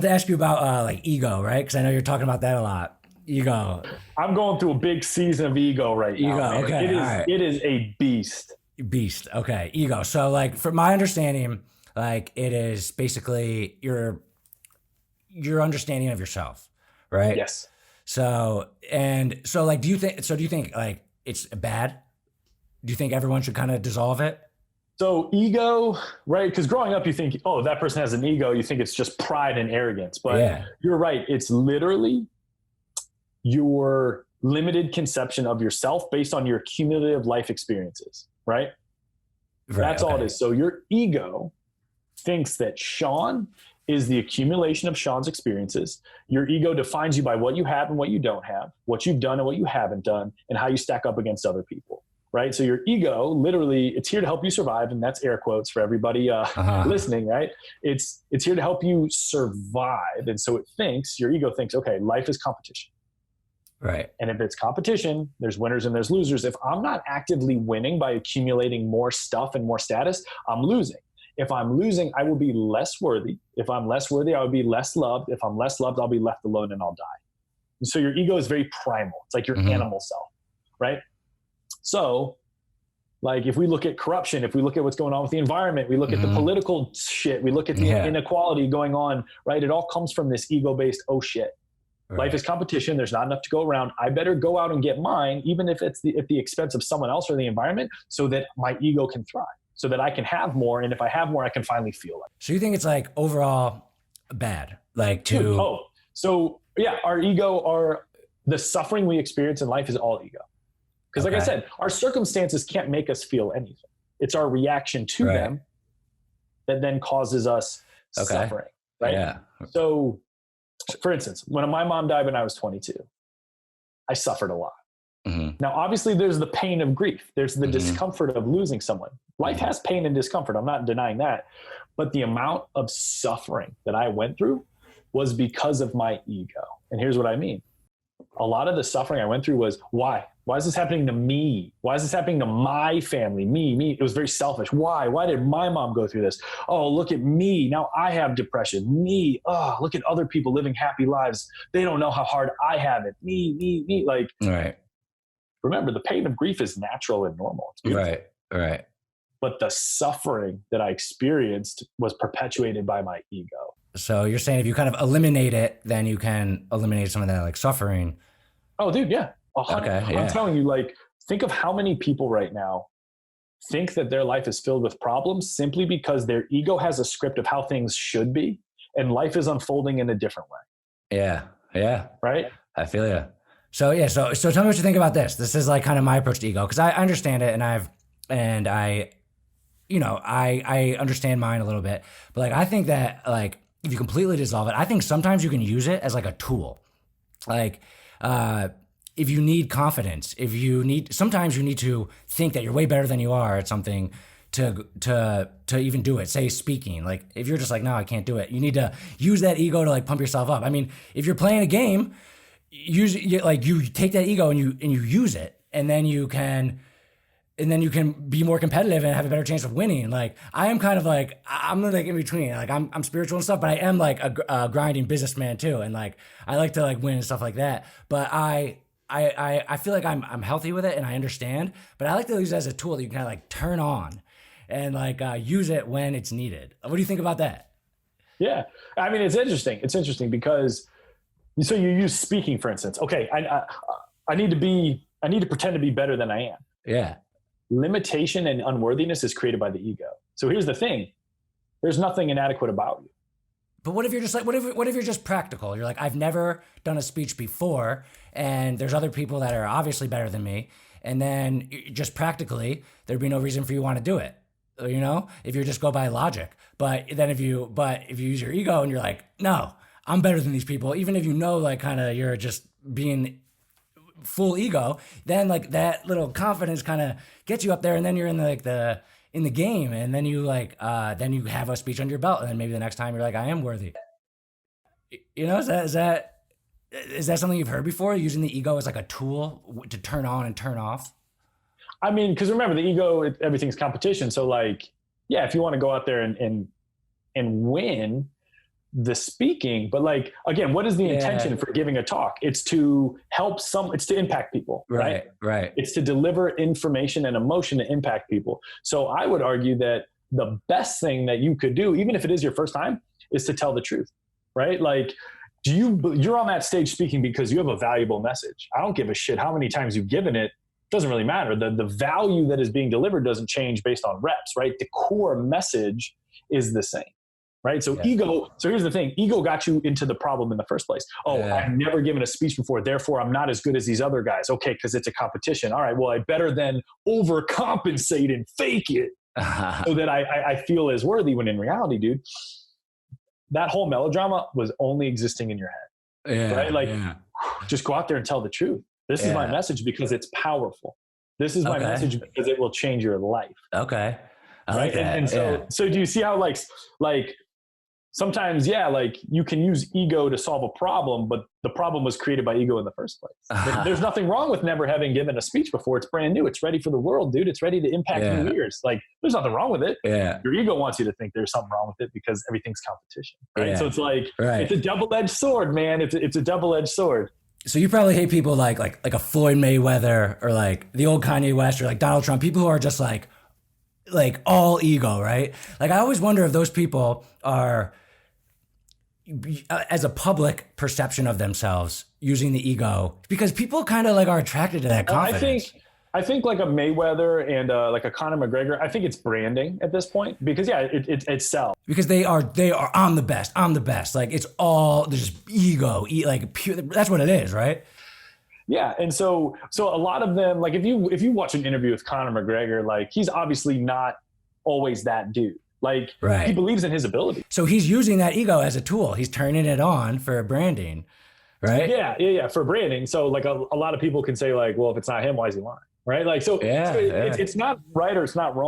To ask you about like ego, right? Because I know you're talking about that a lot. Ego, I'm going through a big season of ego right ego. now, man. Okay, It all is right. it is a beast. Beast. Okay, ego. So like, from my understanding, like it is basically your understanding of yourself, right? Yes. So like, do you think like it's bad? Do you think everyone should kind of dissolve it? So ego, right? Because growing up, you think, oh, that person has an ego. You think it's just pride and arrogance. But Yeah. you're right. It's literally your limited conception of yourself based on your cumulative life experiences, right? Right. That's all it Okay. is. So your ego thinks that Sean is the accumulation of Sean's experiences. Your ego defines you by what you have and what you don't have, what you've done and what you haven't done, and how you stack up against other people. Right. So your ego literally, it's here to help you survive. And that's air quotes for everybody Uh huh. listening, right? It's here to help you survive. And so your ego thinks, okay, life is competition. Right. And if it's competition, there's winners and there's losers. If I'm not actively winning by accumulating more stuff and more status, I'm losing. If I'm losing, I will be less worthy. If I'm less worthy, I will be less loved. If I'm less loved, I'll be left alone and I'll die. And so your ego is very primal. It's like your Mm-hmm. animal self, right? So, like, if we look at corruption, if we look at what's going on with the environment, we look at the Mm-hmm. political shit, we look at the Yeah. inequality going on, right? It all comes from this ego-based, oh shit, life is Right. competition. There's not enough to go around. I better go out and get mine, even if it's at the expense of someone else or the environment, so that my ego can thrive, so that I can have more. And if I have more, I can finally feel it. So you think it's like overall bad, like Dude, to so yeah, our ego, the suffering we experience in life is all ego. Because like I okay. said, our circumstances can't make us feel anything. It's our reaction to Right. them that then causes us Okay. suffering, right? Yeah. So, for instance, when my mom died when I was 22, I suffered a lot. Mm-hmm. Now, obviously, there's the pain of grief. There's the Mm-hmm. discomfort of losing someone. Life has pain and discomfort. I'm not denying that. But the amount of suffering that I went through was because of my ego. And here's what I mean. A lot of the suffering I went through was why? Why is this happening to me? Why is this happening to my family? Me. It was very selfish. Why? Why did my mom go through this? Oh, look at me. Now I have depression. Me. Oh, look at other people living happy lives. They don't know how hard I have it. Me. Like, Right. remember, the pain of grief is natural and normal. It's beautiful. Right. Right. But the suffering that I experienced was perpetuated by my ego. So you're saying if you kind of eliminate it, then you can eliminate some of that like suffering. Oh, dude, yeah. Okay. I'm Yeah. telling you, like, think of how many people right now think that their life is filled with problems simply because their ego has a script of how things should be and life is unfolding in a different way, Yeah. Yeah. right? I feel you. So yeah. So tell me what you think about this. This is like kind of my approach to ego because I understand it and I I understand mine a little bit, but like I think that like if you completely dissolve it, I think sometimes you can use it as like a tool. Like uh if you need confidence, sometimes you need to think that you're way better than you are at something to even do it. Say speaking. Like if you're just like, no, I can't do it. You need to use that ego to like pump yourself up. I mean, if you're playing a game, you take that ego and you use it, and then you can be more competitive and have a better chance of winning. Like I am kind of like I'm like in between. Like I'm spiritual and stuff, but I am like a grinding businessman too, and like I like to like win and stuff like that. But I feel like I'm healthy with it and I understand. But I like to use it as a tool that you can kind of like turn on and like use it when it's needed. What do you think about that? Yeah. I mean, it's interesting. It's interesting because so you use speaking, for instance. Okay. I need to pretend to be better than I am. Yeah. Limitation and unworthiness is created by the ego. So here's the thing. There's nothing inadequate about you. But what if you're just like, what if you're just practical? You're like, I've never done a speech before, and there's other people that are obviously better than me, and then just practically, there'd be no reason for you to want to do it. You know, if you just go by logic. But then if you use your ego and you're like, no, I'm better than these people, even if you know like kind of you're just being full ego, then like that little confidence kind of gets you up there, and then you're in the game, and then you then you have a speech under your belt, and then maybe the next time you're like, I am worthy. You know, is that something you've heard before? Using the ego as like a tool to turn on and turn off. I mean, because remember, the ego, everything's competition. So, like, yeah, if you want to go out there and win, the speaking, but like, again, what is the intention for giving a talk? It's to help it's to impact people, right? Right. It's to deliver information and emotion to impact people. So I would argue that the best thing that you could do, even if it is your first time, is to tell the truth, right? Like, you're on that stage speaking because you have a valuable message. I don't give a shit how many times you've given it. Doesn't really matter. The value that is being delivered doesn't change based on reps, right? The core message is the same, right? So so here's the thing. Ego got you into the problem in the first place. I've never given a speech before, therefore I'm not as good as these other guys. Okay, because it's a competition. All right, well, I better then overcompensate and fake it so that I feel as worthy, when in reality, dude, that whole melodrama was only existing in your head, right? Like, just go out there and tell the truth. This is my message because it's powerful. This is my message because it will change your life. Okay. I like right. that. And so do you see how like sometimes, like you can use ego to solve a problem, but the problem was created by ego in the first place. There's nothing wrong with never having given a speech before. It's brand new. It's ready for the world, dude. It's ready to impact new ears. Like, there's nothing wrong with it. Yeah. Your ego wants you to think there's something wrong with it because everything's competition. Right. Yeah. So it's like, it's a double-edged sword, man. It's a double-edged sword. So you probably hate people like a Floyd Mayweather or like the old Kanye West or like Donald Trump, people who are just like all ego, right? Like, I always wonder if those people are, as a public perception of themselves, using the ego, because people kind of like are attracted to that confidence. I think like a Mayweather and like a Conor McGregor, I think it's branding at this point because it sells. Because they are I'm the best. Like, it's all, there's just ego, like pure, that's what it is, right? Yeah. And so a lot of them, like if you watch an interview with Conor McGregor, like he's obviously not always that dude. Like he believes in his ability. So he's using that ego as a tool. He's turning it on for branding, right? Yeah. For branding. So like a lot of people can say like, well, if it's not him, why is he lying? Right. Like, so it's not right or it's not wrong.